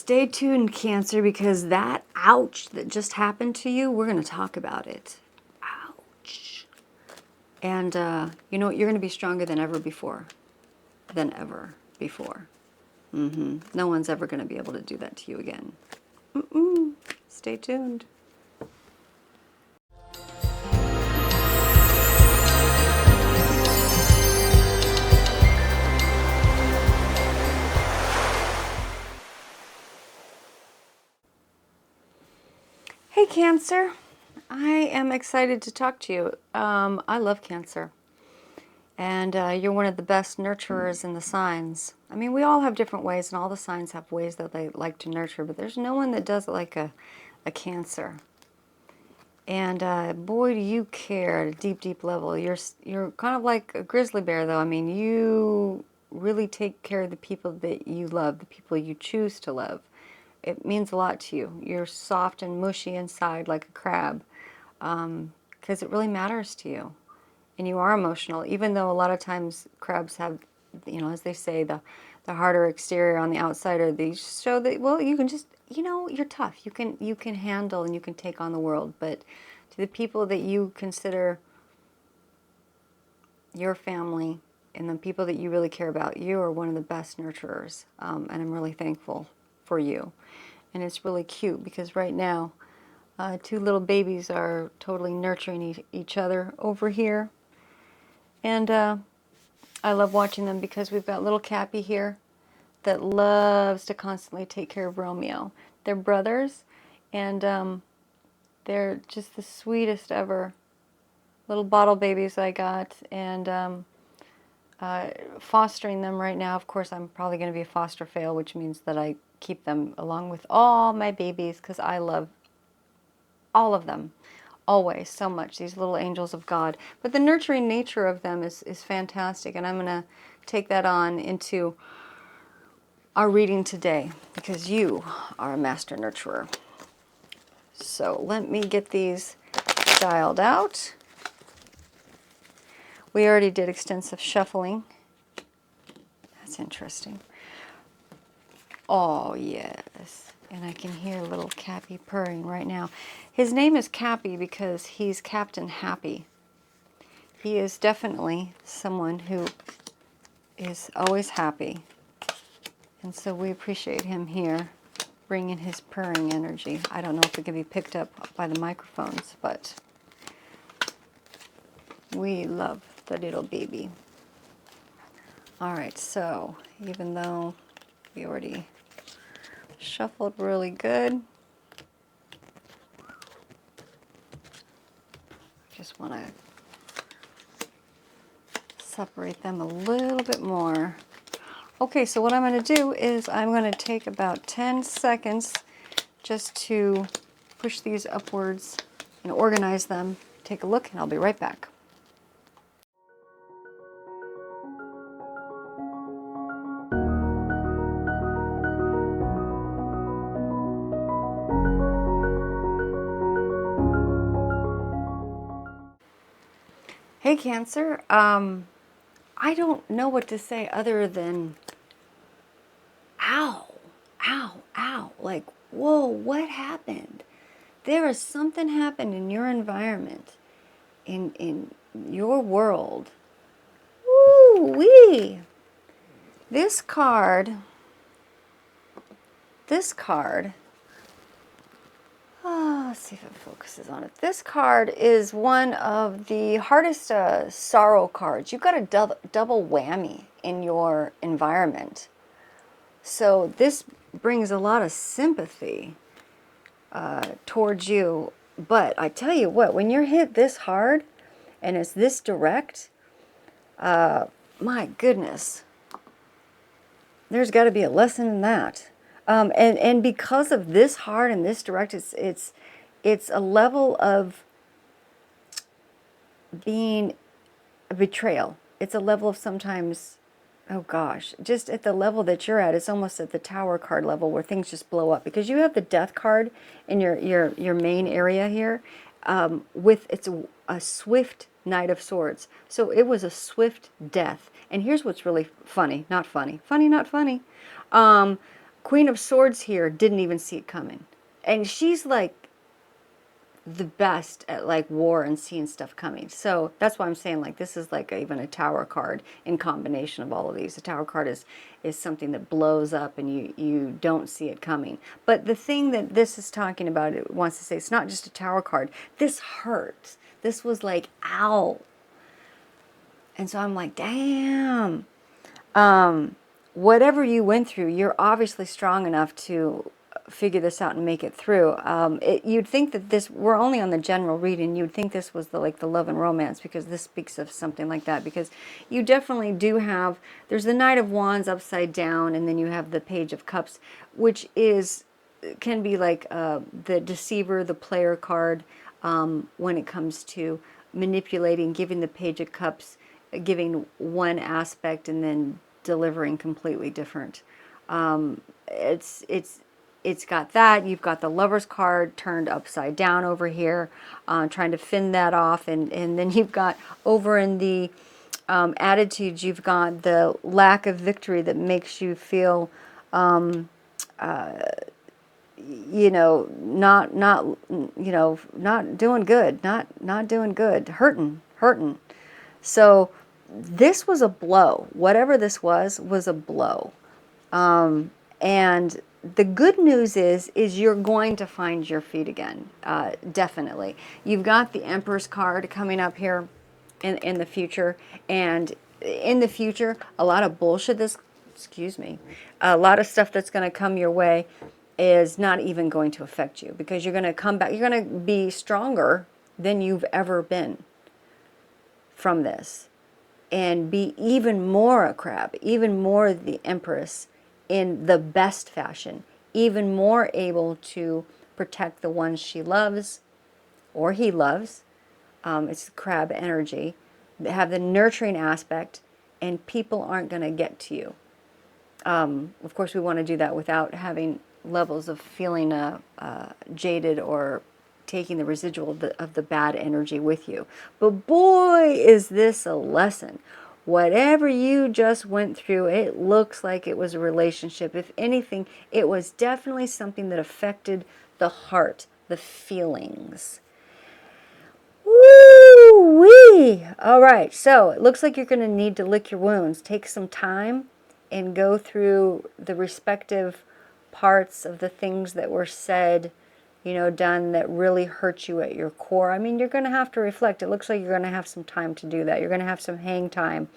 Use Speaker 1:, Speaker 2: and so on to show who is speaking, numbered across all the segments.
Speaker 1: Stay tuned, Cancer, because that ouch that just happened to you, we're going to talk about it. Ouch. And you know what? You're going to be stronger than ever before. Than ever before. No one's ever going to be able to do that to you again. Stay tuned. Hey, Cancer. I am excited to talk to you. I love Cancer. And you're one of the best nurturers in the signs. I mean, we all have different ways, and all the signs have ways that they like to nurture, but there's no one that does it like a Cancer. And boy, do you care at a deep, deep level. You're kind of like a grizzly bear, though. I mean, you really take care of the people that you love, the people you choose to love. It means a lot to you. You're soft and mushy inside like a crab, because it really matters to you. And you are emotional, even though a lot of times crabs have, you know, as they say, the harder exterior on the outside, or they show that, well, you can just, you know, you're tough. You can handle and you can take on the world. But to the people that you consider your family and the people that you really care about, you are one of the best nurturers. And I'm really thankful for you. And it's really cute because right now, two little babies are totally nurturing each other over here. And I love watching them because we've got little Cappy here that loves to constantly take care of Romeo. They're brothers, and they're just the sweetest ever little bottle babies I got. And fostering them right now, of course, I'm probably going to be a foster fail, which means that I keep them along with all my babies because I love all of them. Always so much, these little angels of God. But the nurturing nature of them is fantastic, and I'm going to take that on into our reading today because you are a master nurturer. So let me get these dialed out. We already did extensive shuffling. That's interesting. Oh, yes. And I can hear little Cappy purring right now. His name is Cappy because he's Captain Happy. He is definitely someone who is always happy. And so we appreciate him here, bringing his purring energy. I don't know if it can be picked up by the microphones, but we love the little baby. All right, so even though we already shuffled really good, just want to separate them a little bit more. Okay, so what I'm going to do is I'm going to take about 10 seconds just to push these upwards and organize them. Take a look, and I'll be right back. Hey, Cancer. I don't know what to say other than ow, ow, ow. Like, whoa, what happened? There is something happened in your environment, in your world. Woo-wee. This card, let's see if it focuses on it. This card is one of the hardest sorrow cards. You've got a double whammy in your environment. So this brings a lot of sympathy towards you. But I tell you what, when you're hit this hard and it's this direct, my goodness, there's got to be a lesson in that. And because of this hard and this direct, it's a level of being a betrayal. It's a level of sometimes, oh gosh, just at the level that you're at, it's almost at the Tower card level where things just blow up. Because you have the Death card in your main area here, it's a swift Knight of Swords. So it was a swift death. And here's what's really funny, not funny, not funny. Queen of Swords here didn't even see it coming. And she's like the best at like war and seeing stuff coming. So that's why I'm saying like this is like even a Tower card in combination of all of these. The Tower card is something that blows up and you don't see it coming. But the thing that this is talking about, it wants to say, it's not just a Tower card. This hurts. This was like, ow. And so I'm like, damn. Whatever you went through, you're obviously strong enough to figure this out and make it through. You'd think that this, we're only on the general reading, you'd think this was the love and romance, because this speaks of something like that, because you definitely do have, there's the Knight of Wands upside down, and then you have the Page of Cups, which can be like the deceiver, the player card, when it comes to manipulating, giving the Page of Cups, giving one aspect and then delivering completely different. It's got that. You've got the Lover's card turned upside down over here, trying to fend that off, and then you've got over in the attitudes, you've got the lack of victory that makes you feel not doing good, not doing good, hurting. So this was a blow. Whatever this was a blow. And the good news is you're going to find your feet again. Definitely. You've got the Empress card coming up here in the future, and in the future, a lot of bullshit a lot of stuff that's going to come your way is not even going to affect you, because you're going to come back, you're going to be stronger than you've ever been from this, and be even more a crab, even more the Empress in the best fashion, even more able to protect the ones she loves or he loves. It's crab energy. They have the nurturing aspect, and people aren't going to get to you. Of course, we want to do that without having levels of feeling jaded or taking the residual of the bad energy with you. But boy, is this a lesson. Whatever you just went through, it looks like it was a relationship. If anything, it was definitely something that affected the heart, the feelings. Woo-wee! All right, so it looks like you're going to need to lick your wounds. Take some time and go through the respective parts of the things that were said, done, that really hurt you at your core. I mean, you're going to have to reflect. It looks like you're going to have some time to do that. You're going to have some hang time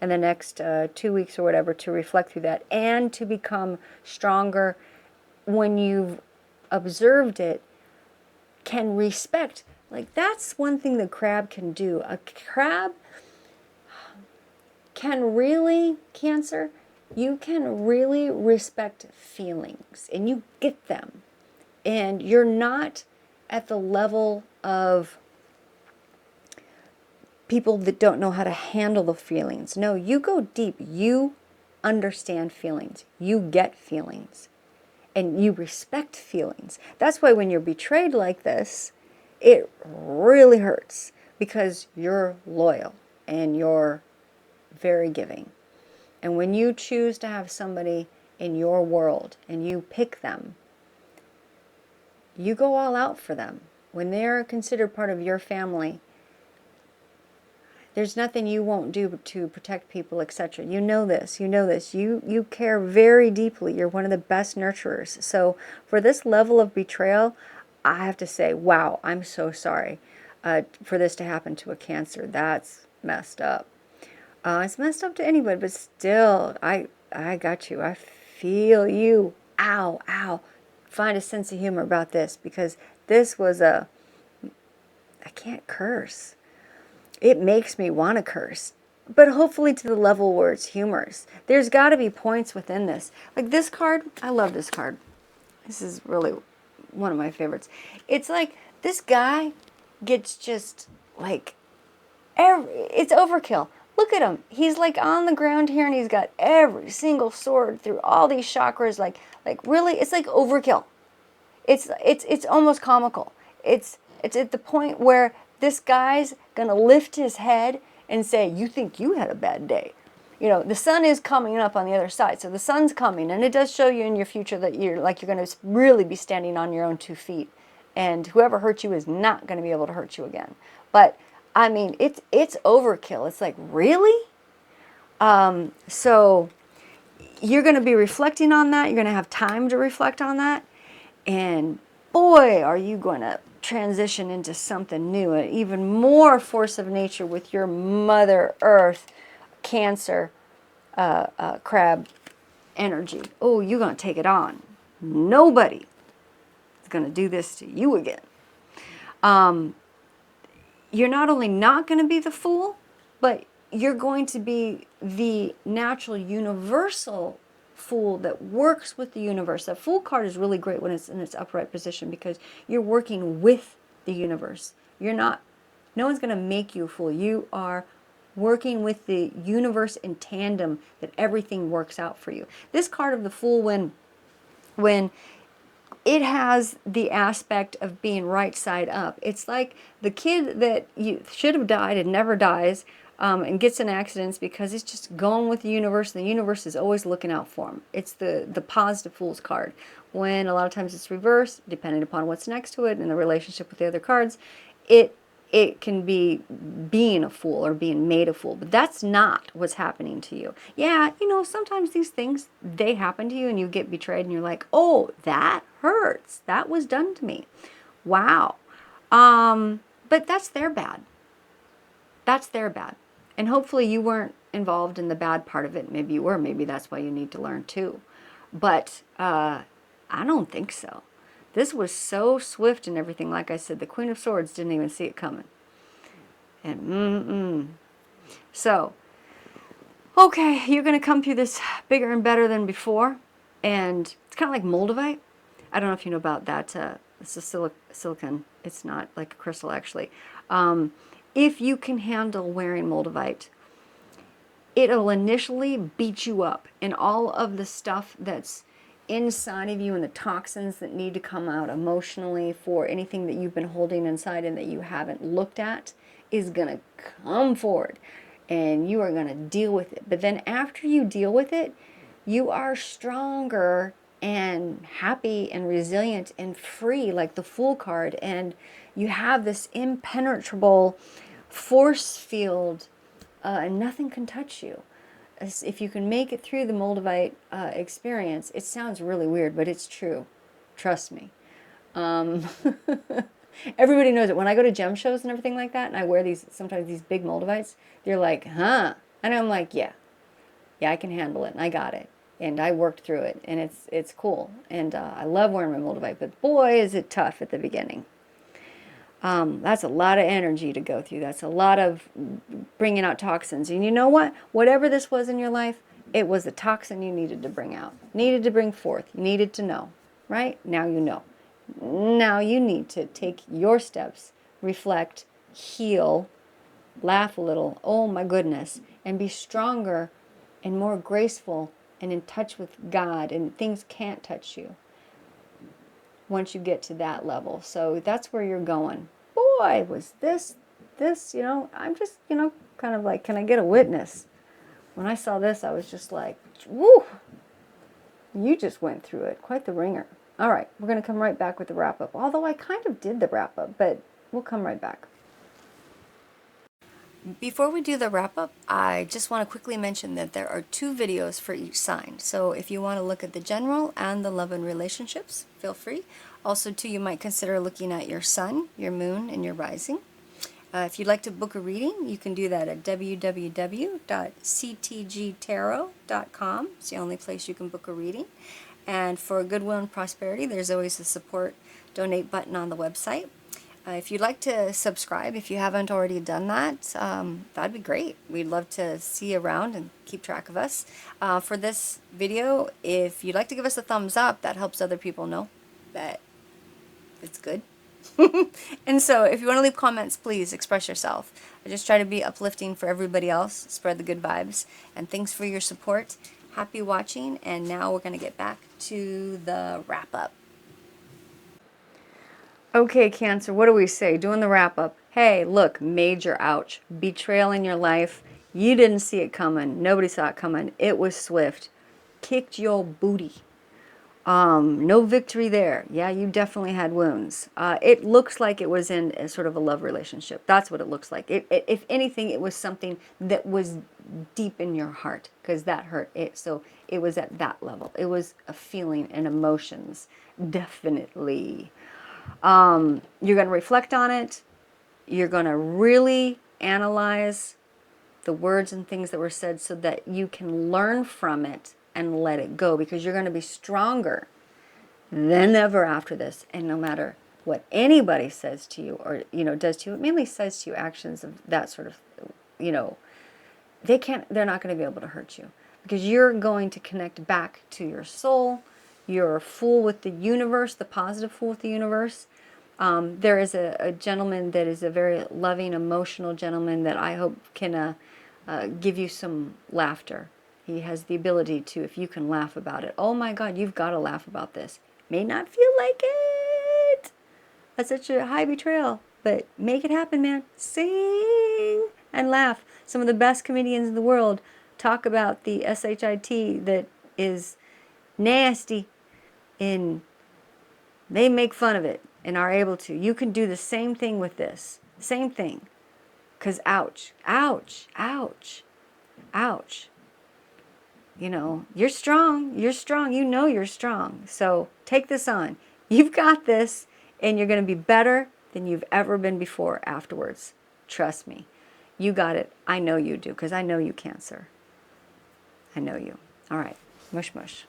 Speaker 1: in the next 2 weeks or whatever to reflect through that, and to become stronger when you've observed it, can respect. Like, that's one thing the crab can do. A crab can really, Cancer, you can really respect feelings, and you get them. And you're not at the level of people that don't know how to handle the feelings. No, you go deep. You understand feelings. You get feelings. And you respect feelings. That's why when you're betrayed like this, it really hurts, because you're loyal and you're very giving. And when you choose to have somebody in your world and you pick them, you go all out for them. When they're considered part of your family, there's nothing you won't do to protect people, etc. You know this. You care very deeply. You're one of the best nurturers. So for this level of betrayal, I have to say, wow, I'm so sorry for this to happen to a Cancer. That's messed up. It's messed up to anybody, but still, I got you. I feel you. Ow, ow. Find a sense of humor about this, because this was I can't curse. It makes me want to curse, but hopefully to the level where it's humorous. There's got to be points within this. Like this card, I love this card. This is really one of my favorites. It's like this guy gets just like, it's overkill. Look at him. He's like on the ground here, and he's got every single sword through all these chakras. Like really, it's like overkill. It's almost comical. It's at the point where this guy's gonna lift his head and say, "You think you had a bad day?" you know, the sun is coming up on the other side. So the sun's coming, and it does show you in your future that you're going to really be standing on your own 2 feet. And whoever hurt you is not going to be able to hurt you again. But, I mean, it's overkill. It's like, really? So you're going to be reflecting on that. You're going to have time to reflect on that. And boy, are you going to transition into something new, an even more force of nature with your Mother Earth, Cancer, crab energy. Oh, you're going to take it on. Nobody is going to do this to you again. You're not only not going to be the fool, but you're going to be the natural universal fool that works with the universe. That fool card is really great when it's in its upright position because you're working with the universe. You're not, no one's going to make you a fool. You are working with the universe in tandem, that everything works out for you. This card of the fool, when it has the aspect of being right side up. It's like the kid that you should have died and never dies, and gets in accidents because it's just going with the universe, and the universe is always looking out for him. It's the positive fool's card. When a lot of times it's reversed, depending upon what's next to it and the relationship with the other cards, it can be being a fool or being made a fool. But that's not what's happening to you. Yeah, you know, sometimes these things, they happen to you and you get betrayed and you're like, oh, that hurts. That was done to me. Wow. But that's their bad. That's their bad. And hopefully you weren't involved in the bad part of it. Maybe you were. Maybe that's why you need to learn too. But I don't think so. This was so swift and everything. Like I said, the Queen of Swords didn't even see it coming. And So, okay, you're going to come through this bigger and better than before. And it's kind of like moldavite. I don't know if you know about that. It's a silicon. It's not like a crystal, actually. If you can handle wearing moldavite, it'll initially beat you up. And all of the stuff that's inside of you and the toxins that need to come out emotionally for anything that you've been holding inside and that you haven't looked at is going to come forward, and you are going to deal with it. But then after you deal with it, you are stronger and happy and resilient and free, like the Fool card, and you have this impenetrable force field, and nothing can touch you. If you can make it through the moldavite experience, it sounds really weird, but it's true. Trust me. Everybody knows it. When I go to gem shows and everything like that, and I wear sometimes these big moldavites, they're like, huh? And I'm like, yeah, I can handle it, and I got it, and I worked through it, and it's cool. And I love wearing my moldavite, but boy, is it tough at the beginning. That's a lot of energy to go through. That's a lot of bringing out toxins. And you know what? Whatever this was in your life, it was a toxin you needed to bring out, needed to bring forth. You needed to know, right? Now you know. Now you need to take your steps, reflect, heal, laugh a little, oh my goodness, and be stronger and more graceful and in touch with God, and things can't touch you once you get to that level. So that's where you're going. Boy, was this, you know, I'm just, you know, kind of like, can I get a witness? When I saw this, I was just like, woo, you just went through it. Quite the ringer. All right, we're going to come right back with the wrap-up. Although I kind of did the wrap-up, but we'll come right back. Before we do the wrap-up, I just want to quickly mention that there are 2 videos for each sign. So if you want to look at the general and the love and relationships, feel free. Also, too, you might consider looking at your sun, your moon, and your rising. If you'd like to book a reading, you can do that at www.ctgtarot.com. It's the only place you can book a reading. And for Goodwill and Prosperity, there's always a support donate button on the website. If you'd like to subscribe, if you haven't already done that, that'd be great. We'd love to see you around and keep track of us. For this video, if you'd like to give us a thumbs up, that helps other people know that it's good. And so if you want to leave comments, please express yourself. I just try to be uplifting for everybody else, spread the good vibes, and thanks for your support. Happy watching, and now we're going to get back to the wrap-up. Okay, Cancer, what do we say? Doing the wrap-up. Hey, look, major ouch. Betrayal in your life. You didn't see it coming. Nobody saw it coming. It was swift. Kicked your booty. No victory there. Yeah, you definitely had wounds. It looks like it was in a sort of a love relationship. That's what it looks like. If anything, it was something that was deep in your heart, because that hurt. So it was at that level. It was a feeling and emotions, definitely. You're going to reflect on it. You're going to really analyze the words and things that were said so that you can learn from it and let it go, because you're going to be stronger than ever after this. And no matter what anybody says to you or, does to you, it mainly says to you actions of that sort of, they're not going to be able to hurt you, because you're going to connect back to your soul. You're full with the universe, the positive full with the universe. There is a gentleman that is a very loving, emotional gentleman that I hope can give you some laughter. He has the ability to, if you can laugh about it. Oh my God, you've got to laugh about this. May not feel like it. That's such a high betrayal, but make it happen, man. Sing and laugh. Some of the best comedians in the world talk about the shit that is nasty, and they make fun of it and are able to. You can do the same thing with this. Same thing. Because ouch, ouch, ouch, ouch. You're strong. You're strong. You're strong. So take this on. You've got this, and you're going to be better than you've ever been before afterwards. Trust me. You got it. I know you do, because I know you, Cancer. I know you. All right. Mush, mush.